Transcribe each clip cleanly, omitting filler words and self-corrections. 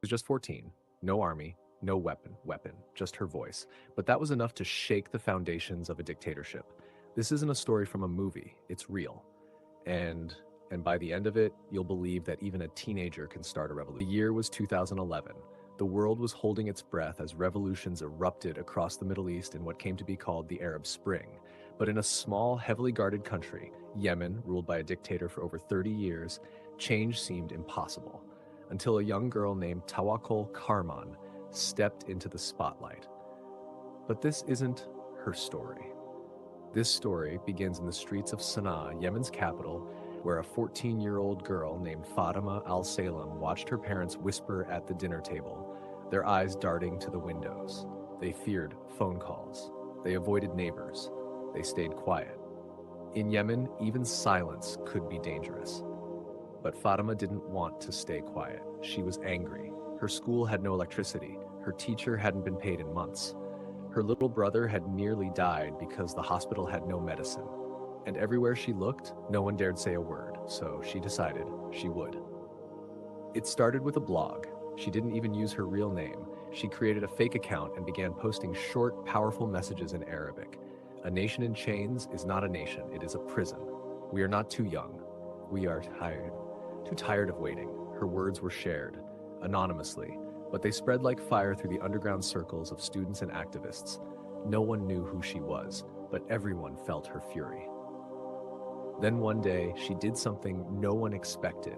was just 14, no army, no weapon, just her voice. But that was enough to shake the foundations of a dictatorship. This isn't a story from a movie, it's real. And and by the end of it, you'll believe that even a teenager can start a revolution. The year was 2011. The world was holding its breath as revolutions erupted across the Middle East in what came to be called the Arab Spring. But in a small, heavily guarded country, Yemen, ruled by a dictator for over 30 years, change seemed impossible, until a young girl named Tawakkol Karman stepped into the spotlight. But this isn't her story. This story begins in the streets of Sana'a, Yemen's capital, where a 14-year-old girl named Fatima Al-Salem watched her parents whisper at the dinner table, their eyes darting to the windows. They feared phone calls. They avoided neighbors. They stayed quiet. In Yemen, even silence could be dangerous. But Fatima didn't want to stay quiet. She was angry. Her school had no electricity. Her teacher hadn't been paid in months. Her little brother had nearly died because the hospital had no medicine. And everywhere she looked, no one dared say a word, so she decided she would. It started with a blog. She didn't even use her real name. She created a fake account and began posting short, powerful messages in Arabic. A nation in chains is not a nation, it is a prison. We are not too young. We are too tired of waiting. Her words were shared, anonymously, but they spread like fire through the underground circles of students and activists. No one knew who she was, but everyone felt her fury. Then one day, she did something no one expected.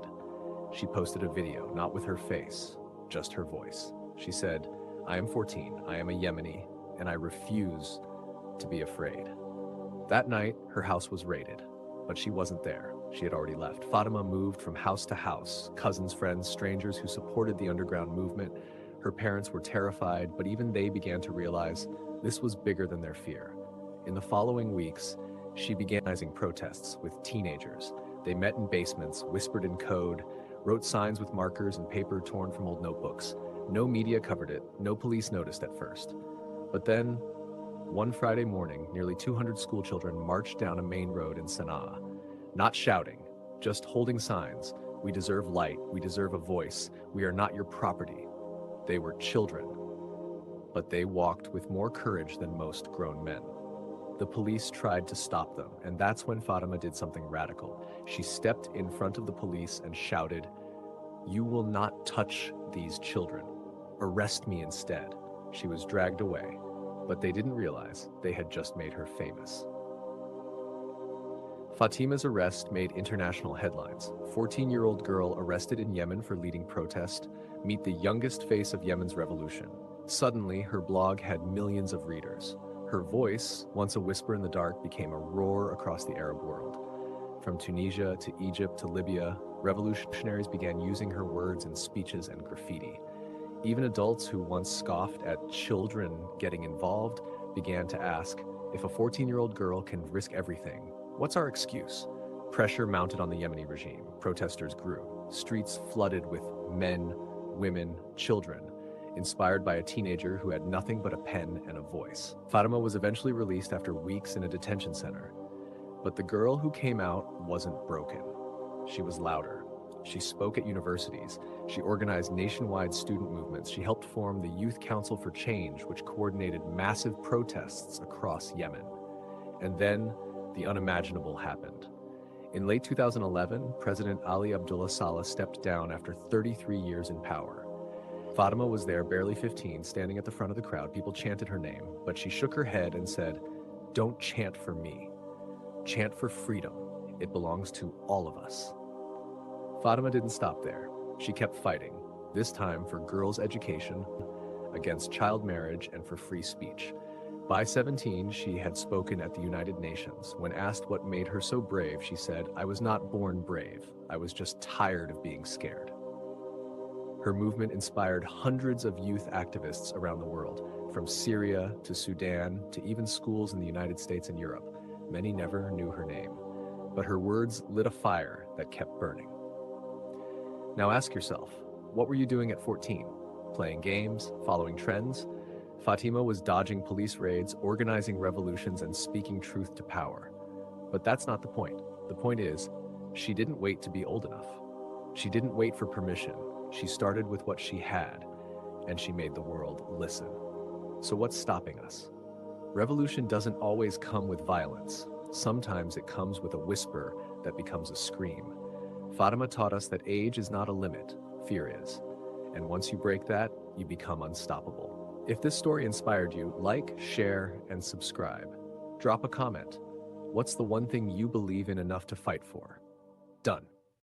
She posted a video, not with her face, just her voice. She said, "I am 14, I am a Yemeni, and I refuse to be afraid." That night, her house was raided, but she wasn't there. She had already left. Fatima moved from house to house, cousins, friends, strangers who supported the underground movement. Her parents were terrified, but even they began to realize this was bigger than their fear. In the following weeks, she began organizing protests with teenagers. They met in basements, whispered in code, wrote signs with markers and paper torn from old notebooks. No media covered it, no police noticed at first. But then, one Friday morning, nearly 200 schoolchildren marched down a main road in Sana'a. Not shouting, just holding signs. "We deserve light, we deserve a voice, we are not your property." They were children, but they walked with more courage than most grown men. The police tried to stop them, and that's when Fatima did something radical. She stepped in front of the police and shouted, "You will not touch these children. Arrest me instead." She was dragged away, but they didn't realize they had just made her famous. Fatima's arrest made international headlines. 14-year-old girl arrested in Yemen for leading protest. Meet the youngest face of Yemen's revolution. Suddenly, her blog had millions of readers. Her voice, once a whisper in the dark, became a roar across the Arab world. From Tunisia to Egypt to Libya, revolutionaries began using her words in speeches and graffiti. Even adults who once scoffed at children getting involved began to ask, if a 14-year-old girl can risk everything, what's our excuse? Pressure mounted on the Yemeni regime. Protesters grew. Streets flooded with men, women, children, inspired by a teenager who had nothing but a pen and a voice. Fatima was eventually released after weeks in a detention center. But the girl who came out wasn't broken. She was louder. She spoke at universities. She organized nationwide student movements. She helped form the Youth Council for Change, which coordinated massive protests across Yemen. And then the unimaginable happened. In late 2011, President Ali Abdullah Saleh stepped down after 33 years in power. Fatima was there, barely 15, standing at the front of the crowd. People chanted her name, but she shook her head and said, "Don't chant for me. Chant for freedom. It belongs to all of us." Fatima didn't stop there. She kept fighting, this time for girls' education, against child marriage, and for free speech. By 17, she had spoken at the United Nations. When asked what made her so brave, she said, "I was not born brave. I was just tired of being scared." Her movement inspired hundreds of youth activists around the world, from Syria to Sudan to even schools in the United States and Europe. Many never knew her name, but her words lit a fire that kept burning. Now ask yourself, what were you doing at 14? Playing games, following trends? Fatima was dodging police raids, organizing revolutions, and speaking truth to power. But that's not the point. The point is, she didn't wait to be old enough. She didn't wait for permission. She started with what she had, and she made the world listen. So what's stopping us? Revolution doesn't always come with violence. Sometimes it comes with a whisper that becomes a scream. Fatima taught us that age is not a limit, fear is. And once you break that, you become unstoppable. If this story inspired you, like, share, and subscribe. Drop a comment. What's the one thing you believe in enough to fight for? Done.